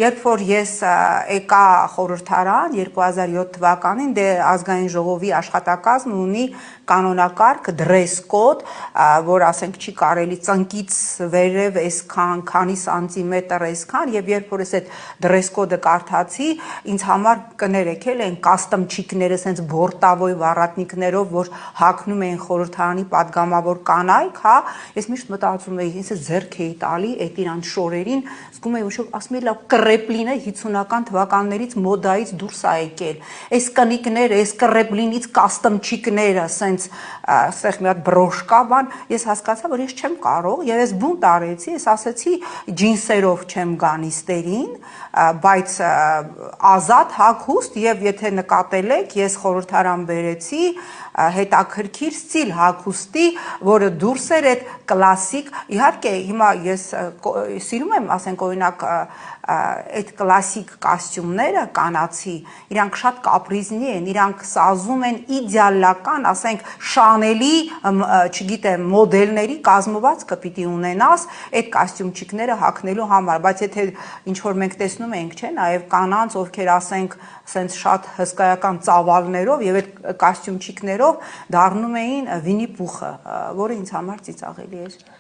երբ որ ես եկա խորհրդարան 2007 թվականին, դե ազգային ժողովի աշխատակազմը ունի կանոնակարգ dress code, որ ասենք չի կարելի ծնկից վերև այսքան, քանի սանտիմետր այսքան, եւ երբ որ ես այդ dress code-ը կարդացի, ինձ համար կներեք էլ այն կաստմչիկները, sense բորտավոյ վառատնիկներով, որ հագնում էին խորհրդարանի падգամավոր կանայք, հա, ես միշտ մտածում էի, ես ձեռք էի տալի այդ իրան շորերին, զգում էի, որ ասում էի լավ կրեպլինը 50-ական թվականներից մոդայից դուրս ա եկել։ Այս կնիկները, այս կրեպլինից կաստմչիկները, sense այստեղ մի հատ բրոշ կա, բան, ես հասկացա, որ ես չեմ կարող, եւ ես բունտ արեցի, ես ասացի ջինսերով չեմ գանիստերին, բայց ազատ հագուստ, եւ եթե նկատել եք, ես խորհրդարան բերեցի հետաքրքիր ստիլ հագուստի, որը դուրս էր այդ կլասիկ, իհարկե հիմա ես սիրում եմ, ասենք օրինակ այդ կլասիկ կոստյումները կանացի, իրանք շատ կապրիզնի են, իրանք սազում են իդեալական, ասենք Շանելի, չգիտեմ, մոդելների կազմվածքը պիտի ունենաս այդ կոստյումчикները հագնելու համար, բայց եթե ինչ որ մենք տեսնում ենք, չէ, նաև կանանց, ովքեր ասենք սենց շատ հսկայական ծավալներով եւ այդ կոստյումчикներով դառնում էին Վինի Պուխը, որը ինձ համար ծիծաղելի էր։